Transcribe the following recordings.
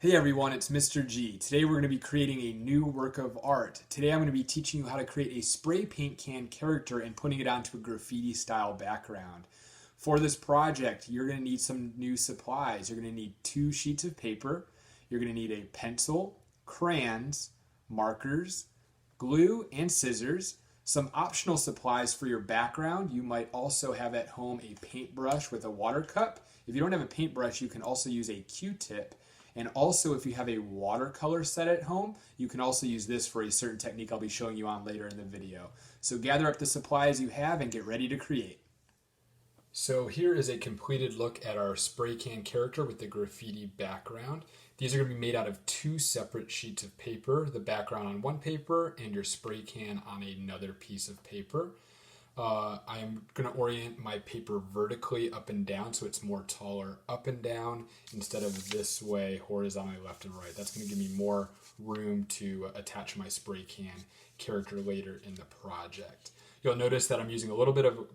Hey everyone, it's Mr. G. Today we're going to be creating a new work of art. Today I'm going to be teaching you how to create a spray paint can character and putting it onto a graffiti style background. For this project, you're going to need some new supplies. You're going to need 2 sheets of paper. You're going to need a pencil, crayons, markers, glue, and scissors. Some optional supplies for your background. You might also have at home a paintbrush with a water cup. If you don't have a paintbrush, you can also use a Q-tip. And also, if you have a watercolor set at home, you can also use this for a certain technique I'll be showing you on later in the video. So gather up the supplies you have and get ready to create. So here is a completed look at our spray can character with the graffiti background. These are going to be made out of 2 separate sheets of paper, the background on one paper and your spray can on another piece of paper. I'm going to orient my paper vertically up and down so it's more taller up and down instead of this way horizontally left and right. That's going to give me more room to attach my spray can character later in the project. You'll notice that I'm using a little bit of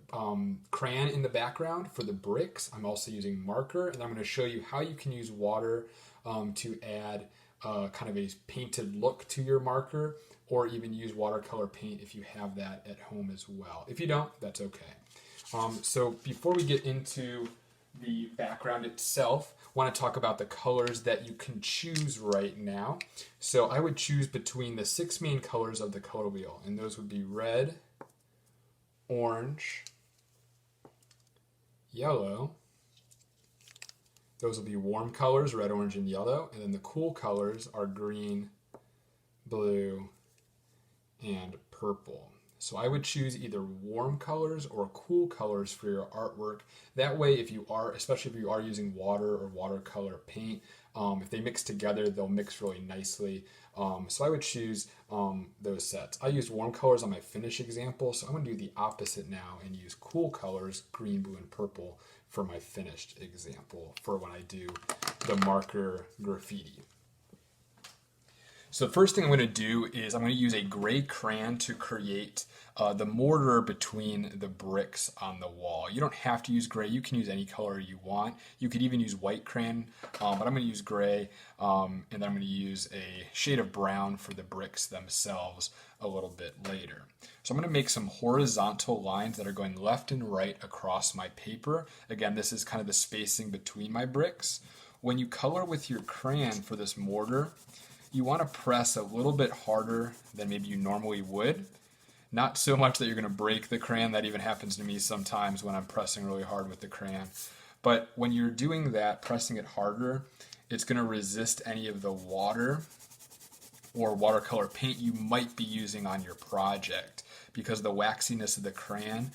crayon in the background for the bricks. I'm also using marker, and I'm going to show you how you can use water to add kind of a painted look to your marker, or even use watercolor paint if you have that at home as well. If you don't, that's okay. So before we get into the background itself, I want to talk about the colors that you can choose right now. So I would choose between the 6 main colors of the color wheel, and those would be red, orange, yellow. Those will be warm colors, red, orange, and yellow. And then the cool colors are green, blue, and purple. So I would choose either warm colors or cool colors for your artwork. That way, if you are, especially if you are using water or watercolor paint, if they mix together, they'll mix really nicely. So I would choose those sets. I used warm colors on my finish example, so I'm going to do the opposite now and use cool colors, green, blue, and purple, for my finished example for when I do the marker graffiti. So the first thing I'm going to do is I'm going to use a gray crayon to create the mortar between the bricks on the wall. You don't have to use gray. You can use any color you want. You could even use white crayon, but I'm going to use gray, and then I'm going to use a shade of brown for the bricks themselves a little bit later. So I'm going to make some horizontal lines that are going left and right across my paper. Again, this is kind of the spacing between my bricks. When you color with your crayon for this mortar, you want to press a little bit harder than maybe you normally would. Not so much that you're going to break the crayon. That even happens to me sometimes when I'm pressing really hard with the crayon. But when you're doing that, pressing it harder, it's going to resist any of the water or watercolor paint you might be using on your project, because the waxiness of the crayon,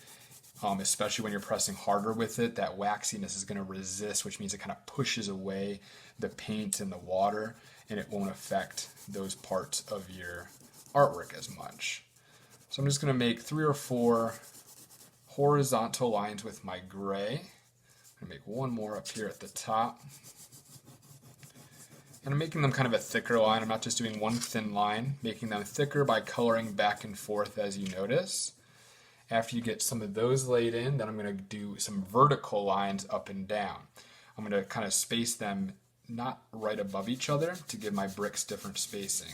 especially when you're pressing harder with it, that waxiness is going to resist, which means it kind of pushes away the paint and the water, and it won't affect those parts of your artwork as much. So I'm just going to make 3 or 4 horizontal lines with my gray. I'm going to make one more up here at the top. And I'm making them kind of a thicker line. I'm not just doing one thin line, making them thicker by coloring back and forth as you notice. After you get some of those laid in, then I'm going to do some vertical lines up and down. I'm going to kind of space them not right above each other to give my bricks different spacing.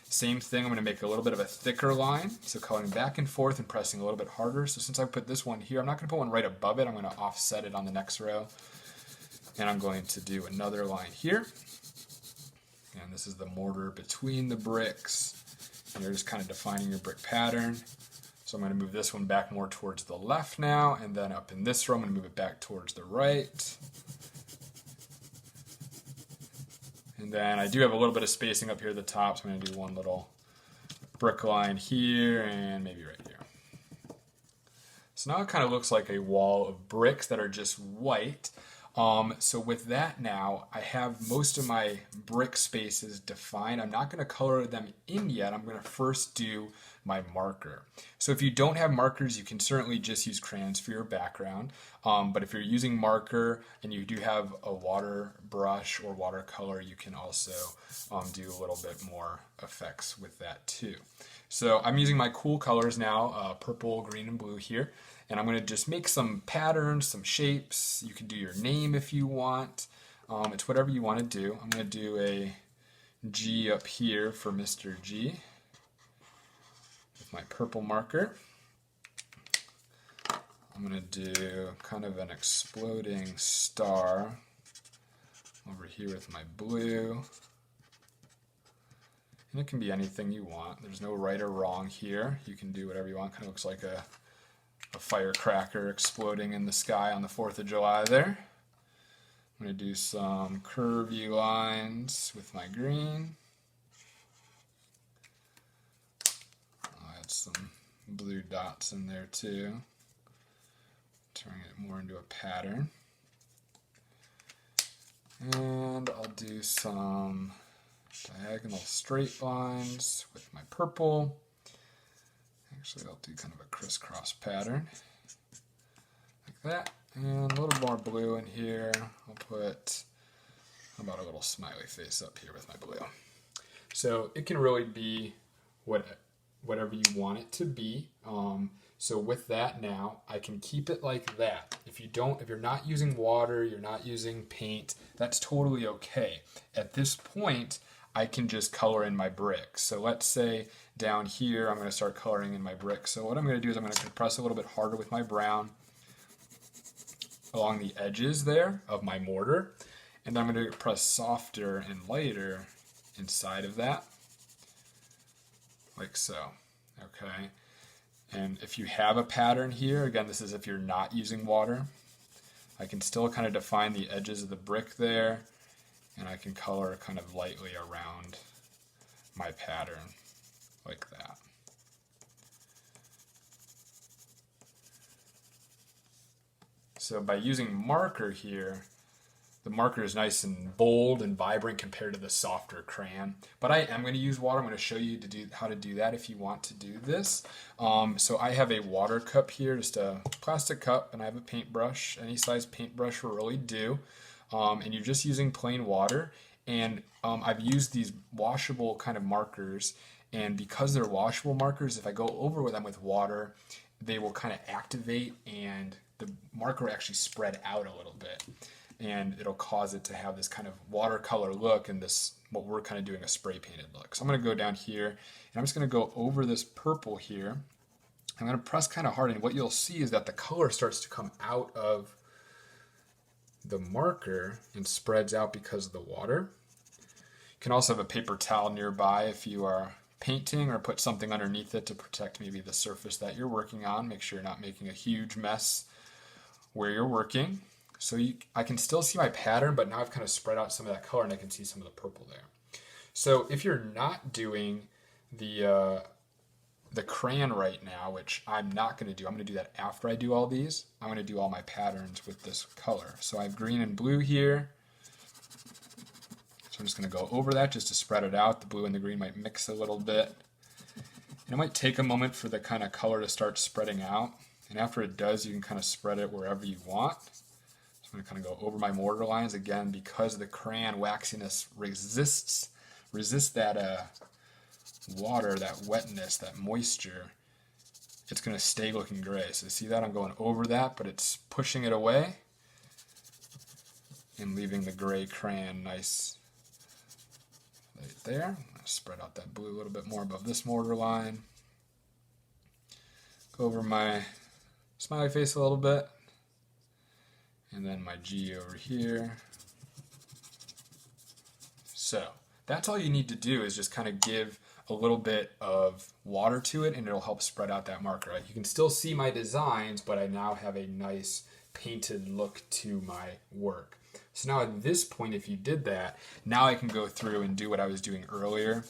Same thing, I'm going to make a little bit of a thicker line, so coloring back and forth and pressing a little bit harder. So since I put this one here, I'm not going to put one right above it. I'm going to offset it on the next row. And I'm going to do another line here. And this is the mortar between the bricks. And you're just kind of defining your brick pattern. So I'm going to move this one back more towards the left now, and then up in this row I'm going to move it back towards the right. And then I do have a little bit of spacing up here at the top, so I'm going to do one little brick line here and maybe right here. So now it kind of looks like a wall of bricks that are just white. So with that now, I have most of my brick spaces defined. I'm not going to color them in yet. I'm going to first do my marker. So if you don't have markers, you can certainly just use crayons for your background. But if you're using marker and you do have a water brush or watercolor, you can also do a little bit more effects with that too. So I'm using my cool colors now, purple, green, and blue here. And I'm going to just make some patterns, some shapes. You can do your name if you want. It's whatever you want to do. I'm going to do a G up here for Mr. G with my purple marker. I'm going to do kind of an exploding star over here with my blue. And it can be anything you want. There's no right or wrong here. You can do whatever you want. Kind of looks like a firecracker exploding in the sky on the 4th of July there. I'm going to do some curvy lines with my green. I'll add some blue dots in there too, turning it more into a pattern. And I'll do some diagonal straight lines with my purple. Actually, I'll do kind of a crisscross pattern like that. And a little more blue in here. I'll put, how about a little smiley face up here with my blue. So it can really be whatever you want it to be. So with that now, I can keep it like that. If you're not using water, you're not using paint, that's totally okay. At this point, I can just color in my bricks. So let's say down here, I'm going to start coloring in my bricks. So what I'm going to do is I'm going to press a little bit harder with my brown along the edges there of my mortar. And then I'm going to press softer and lighter inside of that, like so. Okay. And if you have a pattern here, again, this is if you're not using water, I can still kind of define the edges of the brick there, and I can color kind of lightly around my pattern like that. So by using marker here, the marker is nice and bold and vibrant compared to the softer crayon. But I am going to use water. I'm going to show you how to do that if you want to do this. So I have a water cup here, just a plastic cup, and I have a paintbrush. Any size paintbrush will really do. And you're just using plain water. And I've used these washable kind of markers. And because they're washable markers, if I go over them with water, they will kind of activate and the marker will actually spread out a little bit. And it'll cause it to have this kind of watercolor look and this, what we're kind of doing, a spray painted look. So I'm going to go down here and I'm just going to go over this purple here. I'm going to press kind of hard, and what you'll see is that the color starts to come out of the marker and spreads out because of the water. You can also have a paper towel nearby if you are painting, or put something underneath it to protect maybe the surface that you're working on. Make sure you're not making a huge mess where you're working. So I can still see my pattern, but now I've kind of spread out some of that color and I can see some of the purple there. So if you're not doing the crayon right now, which I'm not going to do, I'm going to do that after I do all these. I'm going to do all my patterns with this color. So I have green and blue here. So I'm just going to go over that just to spread it out. The blue and the green might mix a little bit. And it might take a moment for the kind of color to start spreading out. And after it does, you can kind of spread it wherever you want. I'm going to kind of go over my mortar lines again, because the crayon waxiness resists that water, that wetness, that moisture. It's going to stay looking gray. So see that? I'm going over that, but it's pushing it away and leaving the gray crayon nice right there. I'm going to spread out that blue a little bit more above this mortar line. Go over my smiley face a little bit. And then my G over here. So that's all you need to do, is just kind of give a little bit of water to it, and it'll help spread out that marker. You can still see my designs, but I now have a nice painted look to my work. So now at this point, if you did that, now I can go through and do what I was doing earlier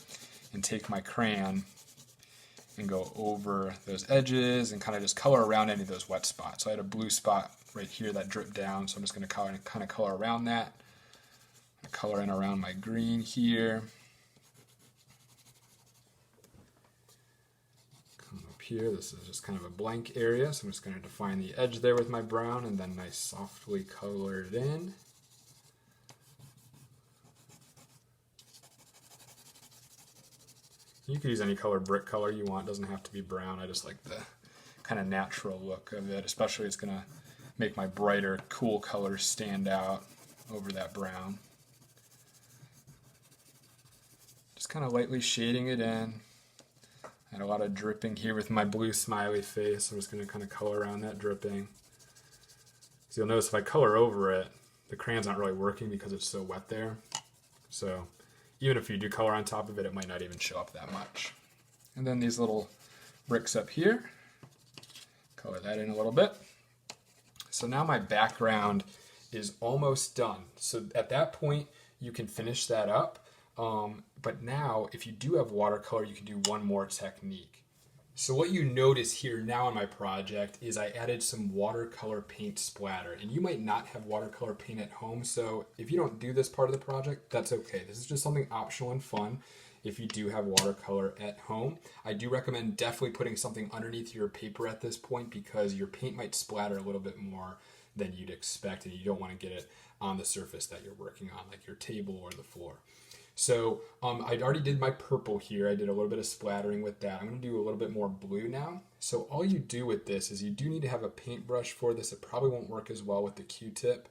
and take my crayon and go over those edges and kind of just color around any of those wet spots. So I had a blue spot right here that dripped down, so I'm just going to kind of color around that. Color in around my green here. Come up here, this is just kind of a blank area, so I'm just going to define the edge there with my brown and then nice softly color it in. You can use any color brick color you want, it doesn't have to be brown. I just like the kind of natural look of it, especially it's going to make my brighter, cool colors stand out over that brown. Just kind of lightly shading it in. I had a lot of dripping here with my blue smiley face. I'm just going to kind of color around that dripping. So you'll notice if I color over it, the crayon's not really working because it's so wet there. So even if you do color on top of it, it might not even show up that much. And then these little bricks up here, color that in a little bit. So now my background is almost done. So at that point, you can finish that up. But now, if you do have watercolor, you can do one more technique. So what you notice here now in my project is I added some watercolor paint splatter. And you might not have watercolor paint at home, so if you don't do this part of the project, that's okay. This is just something optional and fun if you do have watercolor at home. I do recommend definitely putting something underneath your paper at this point because your paint might splatter a little bit more than you'd expect, and you don't want to get it on the surface that you're working on, like your table or the floor. So I already did my purple here. I did a little bit of splattering with that. I'm going to do a little bit more blue now. So all you do with this is you do need to have a paintbrush for this. It probably won't work as well with the Q-tip.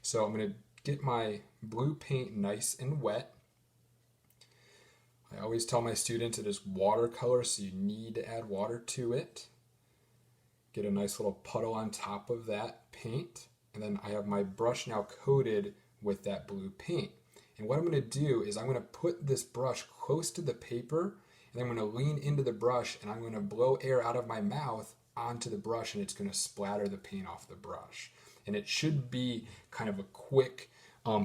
So I'm going to get my blue paint nice and wet. I always tell my students it is watercolor, so you need to add water to it. Get a nice little puddle on top of that paint. And then I have my brush now coated with that blue paint. And what I'm going to do is I'm going to put this brush close to the paper, and I'm going to lean into the brush, and I'm going to blow air out of my mouth onto the brush, and it's going to splatter the paint off the brush. And it should be kind of a quick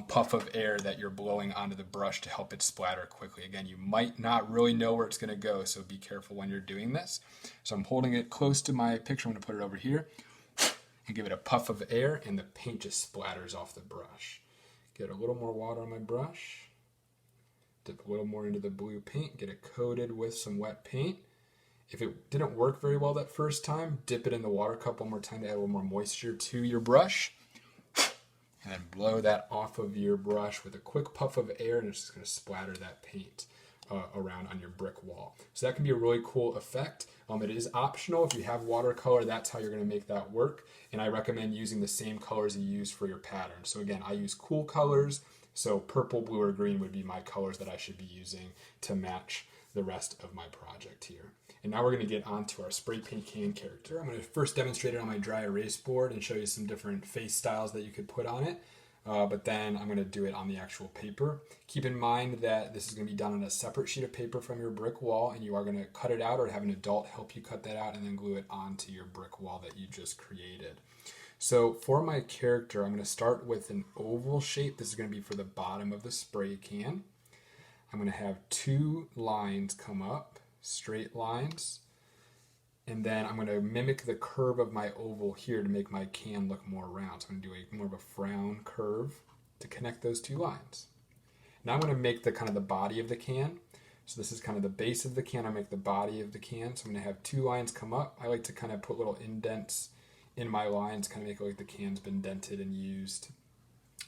puff of air that you're blowing onto the brush to help it splatter quickly. Again, you might not really know where it's going to go, so be careful when you're doing this. So I'm holding it close to my picture. I'm going to put it over here and give it a puff of air, and the paint just splatters off the brush. Get a little more water on my brush, dip a little more into the blue paint, get it coated with some wet paint. If it didn't work very well that first time, dip it in the water cup one more time to add a little more moisture to your brush. And then blow that off of your brush with a quick puff of air, and it's just going to splatter that paint around on your brick wall. So that can be a really cool effect. It is optional. If you have watercolor, that's how you're going to make that work. And I recommend using the same colors you use for your pattern. So again, I use cool colors. So purple, blue, or green would be my colors that I should be using to match the rest of my project here. And now we're going to get onto our spray paint can character. I'm going to first demonstrate it on my dry erase board and show you some different face styles that you could put on it. But then I'm going to do it on the actual paper. Keep in mind that this is going to be done on a separate sheet of paper from your brick wall, and you are going to cut it out or have an adult help you cut that out and then glue it onto your brick wall that you just created. So for my character, I'm going to start with an oval shape. This is going to be for the bottom of the spray can. I'm going to have two lines come up, straight lines. And then I'm going to mimic the curve of my oval here to make my can look more round. So I'm going to do more of a frown curve to connect those two lines. Now I'm going to make the kind of the body of the can. So this is kind of the base of the can. I make the body of the can. So I'm going to have two lines come up. I like to kind of put little indents in my lines, kind of make it like the can's been dented and used.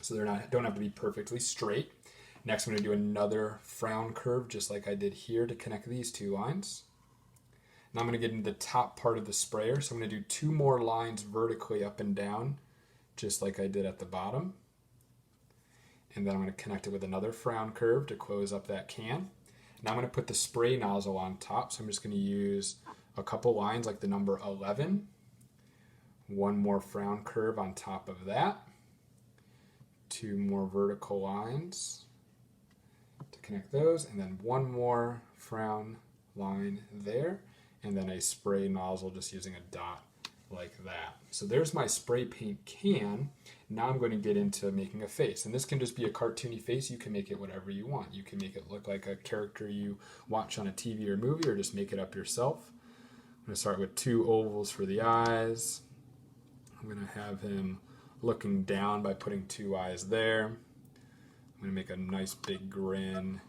So they're not, don't have to be perfectly straight. Next I'm going to do another frown curve just like I did here to connect these two lines. Now I'm going to get into the top part of the sprayer, so I'm going to do two more lines vertically up and down, just like I did at the bottom. And then I'm going to connect it with another frown curve to close up that can. Now I'm going to put the spray nozzle on top, so I'm just going to use a couple lines like the number 11. One more frown curve on top of that. Two more vertical lines to connect those, and then one more frown line there. And then a spray nozzle just using a dot like that. So there's my spray paint can. Now I'm going to get into making a face. And this can just be a cartoony face. You can make it whatever you want. You can make it look like a character you watch on a TV or movie, or just make it up yourself. I'm going to start with two ovals for the eyes. I'm going to have him looking down by putting two eyes there. I'm going to make a nice big grin.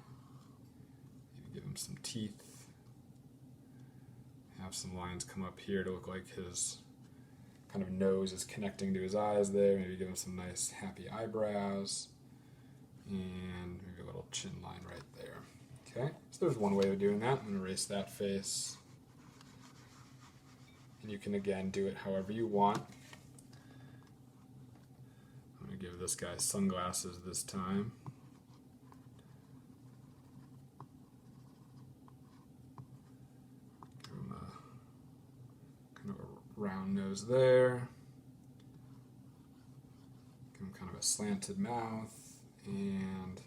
Maybe give him some teeth. Have some lines come up here to look like his kind of nose is connecting to his eyes there. Maybe give him some nice happy eyebrows. And maybe a little chin line right there. Okay, so there's one way of doing that. I'm going to erase that face. And you can again do it however you want. I'm going to give this guy sunglasses this time. round nose there. Give him kind of a slanted mouth and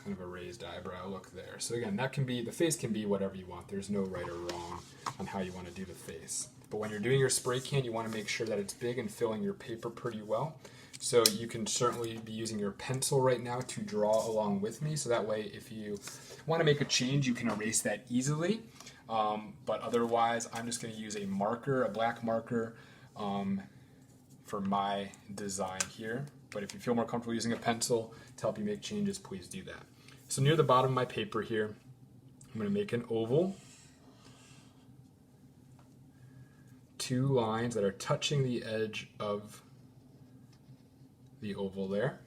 kind of a raised eyebrow look there. So again, that can be, the face can be whatever you want. There's no right or wrong on how you want to do the face. But when you're doing your spray can, you want to make sure that it's big and filling your paper pretty well. So you can certainly be using your pencil right now to draw along with me. So that way, if you want to make a change, you can erase that easily. But otherwise, I'm just going to use a marker, a black marker, for my design here. But if you feel more comfortable using a pencil to help you make changes, please do that. So near the bottom of my paper here, I'm going to make an oval. 2 lines that are touching the edge of the oval there.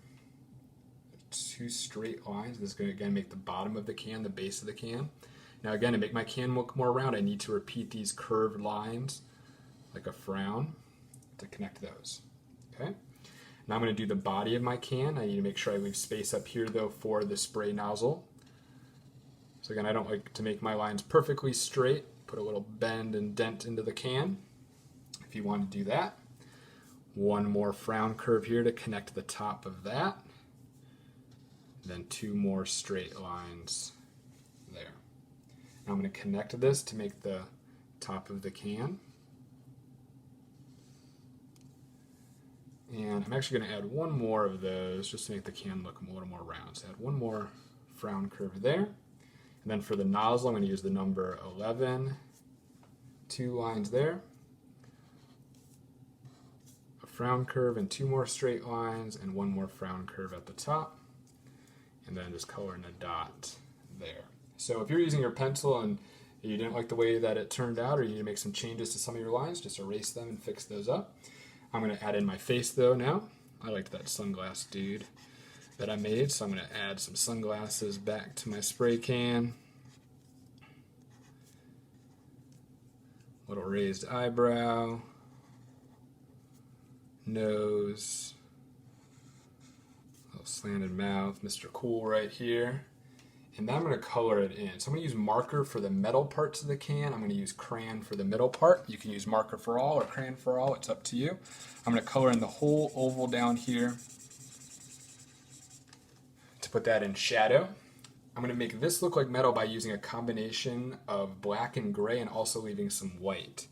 2 straight lines. This is going to again make the bottom of the can, the base of the can. Now again, to make my can look more round, I need to repeat these curved lines like a frown to connect those. Okay. Now I'm going to do the body of my can. I need to make sure I leave space up here though for the spray nozzle. So again, I don't like to make my lines perfectly straight. Put a little bend and dent into the can if you want to do that. One more frown curve here to connect the top of that. Then 2 more straight lines there. Now I'm going to connect this to make the top of the can. And I'm actually going to add 1 more of those just to make the can look a little more round. So add 1 more frown curve there. And then for the nozzle, I'm going to use the number 11, 2 lines there, a frown curve and 2 more straight lines and 1 more frown curve at the top. And then just color in a dot there. So if you're using your pencil and you didn't like the way that it turned out, or you need to make some changes to some of your lines, just erase them and fix those up. I'm going to add in my face though now. I liked that sunglass dude that I made, so I'm going to add some sunglasses back to my spray can. Little raised eyebrow, nose, little slanted mouth, Mr. Cool right here. And then I'm going to color it in. So I'm going to use marker for the metal parts of the can. I'm going to use crayon for the middle part. You can use marker for all or crayon for all. It's up to you. I'm going to color in the whole oval down here to put that in shadow. I'm going to make this look like metal by using a combination of black and gray and also leaving some white.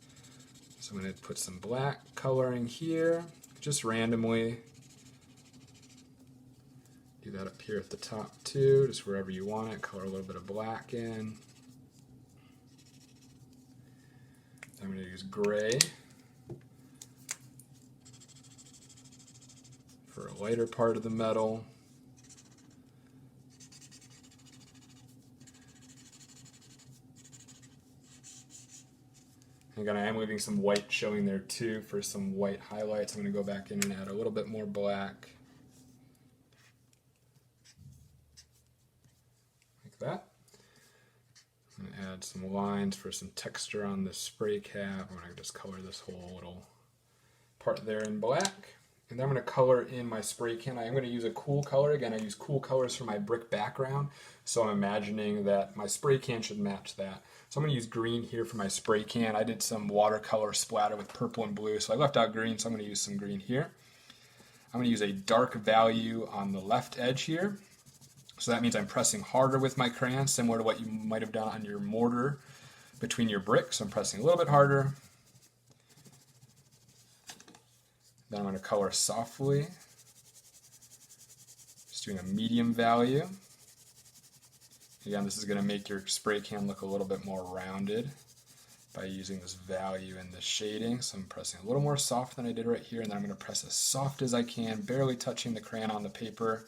So I'm going to put some black coloring here, just randomly. Do that up here at the top too, just wherever you want it. Color a little bit of black in. I'm going to use gray for a lighter part of the metal. Again, I am leaving some white showing there too for some white highlights. I'm going to go back in and add a little bit more black. That. I'm going to add some lines for some texture on the spray cap. I'm going to just color this whole little part there in black. And then I'm going to color in my spray can. I am going to use a cool color. Again, I use cool colors for my brick background, so I'm imagining that my spray can should match that. So I'm going to use green here for my spray can. I did some watercolor splatter with purple and blue, so I left out green, so I'm going to use some green here. I'm going to use a dark value on the left edge here. So that means I'm pressing harder with my crayon, similar to what you might have done on your mortar between your bricks. So I'm pressing a little bit harder. Then I'm going to color softly, just doing a medium value. Again, this is going to make your spray can look a little bit more rounded by using this value in the shading. So I'm pressing a little more soft than I did right here, and then I'm going to press as soft as I can, barely touching the crayon on the paper,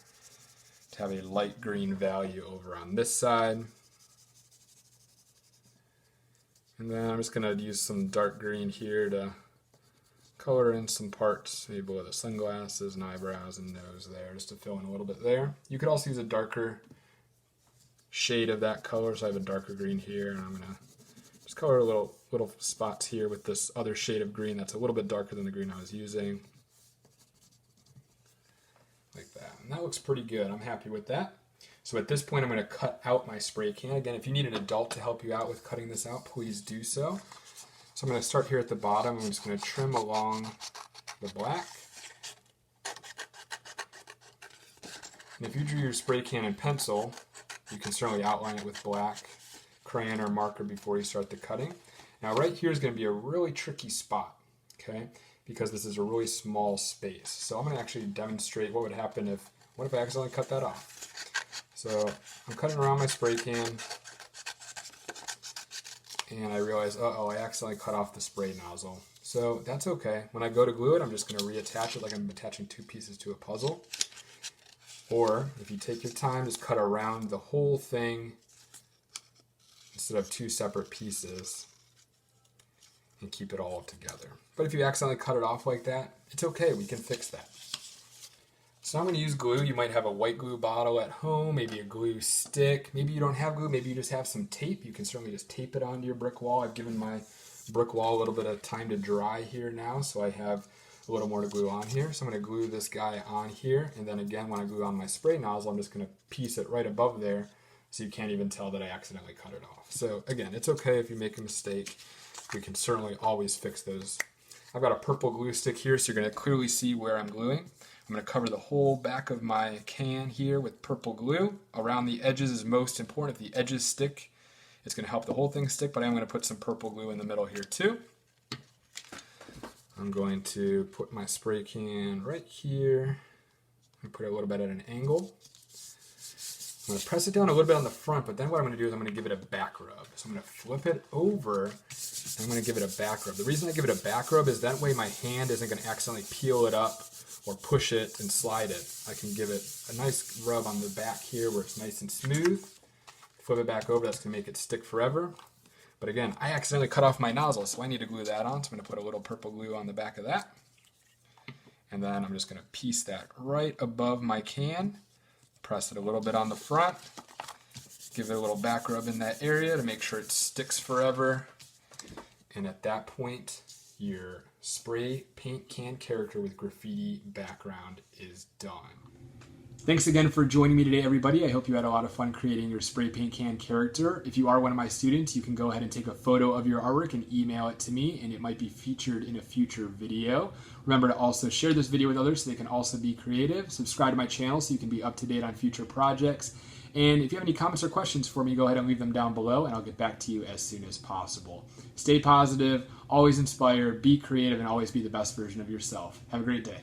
to have a light green value over on this side. And then I'm just going to use some dark green here to color in some parts, maybe below the sunglasses and eyebrows and nose there, just to fill in a little bit there. You could also use a darker shade of that color, so I have a darker green here, and I'm going to just color little spots here with this other shade of green that's a little bit darker than the green I was using. Like that. And that looks pretty good. I'm happy with that. So at this point, I'm going to cut out my spray can. Again, if you need an adult to help you out with cutting this out, please do so. So I'm going to start here at the bottom. I'm just going to trim along the black. And if you drew your spray can in pencil, you can certainly outline it with black, crayon, or marker before you start the cutting. Now right here is going to be a really tricky spot, okay, because this is a really small space. So I'm going to actually demonstrate what would happen what if I accidentally cut that off. So I'm cutting around my spray can, and I realize, uh-oh, I accidentally cut off the spray nozzle. So that's okay. When I go to glue it, I'm just going to reattach it like I'm attaching two pieces to a puzzle. Or if you take your time, just cut around the whole thing instead of two separate pieces and keep it all together. But if you accidentally cut it off like that, it's okay, we can fix that. So I'm going to use glue. You might have a white glue bottle at home, maybe a glue stick. Maybe you don't have glue, maybe you just have some tape. You can certainly just tape it onto your brick wall. I've given my brick wall a little bit of time to dry here now, so I have a little more to glue on here. So I'm going to glue this guy on here, and then again when I glue on my spray nozzle, I'm just going to piece it right above there so you can't even tell that I accidentally cut it off. So again, it's okay if you make a mistake. We can certainly always fix those. I've got a purple glue stick here, so you're going to clearly see where I'm gluing. I'm going to cover the whole back of my can here with purple glue. Around the edges is most important. If the edges stick, it's going to help the whole thing stick, but I'm going to put some purple glue in the middle here too. I'm going to put my spray can right here. I'm going to put it a little bit at an angle. I'm going to press it down a little bit on the front, but then what I'm going to do is I'm going to give it a back rub. So I'm going to flip it over, and I'm going to give it a back rub. The reason I give it a back rub is that way my hand isn't going to accidentally peel it up or push it and slide it. I can give it a nice rub on the back here where it's nice and smooth. Flip it back over, that's going to make it stick forever. But again, I accidentally cut off my nozzle, so I need to glue that on. So I'm going to put a little purple glue on the back of that. And then I'm just going to piece that right above my can. Press it a little bit on the front. Give it a little back rub in that area to make sure it sticks forever. And at that point, your spray paint can character with graffiti background is done. Thanks again for joining me today, everybody. I hope you had a lot of fun creating your spray paint can character. If you are one of my students, you can go ahead and take a photo of your artwork and email it to me, and it might be featured in a future video. Remember to also share this video with others so they can also be creative. Subscribe to my channel so you can be up to date on future projects. And if you have any comments or questions for me, go ahead and leave them down below, and I'll get back to you as soon as possible. Stay positive, always inspire, be creative, and always be the best version of yourself. Have a great day.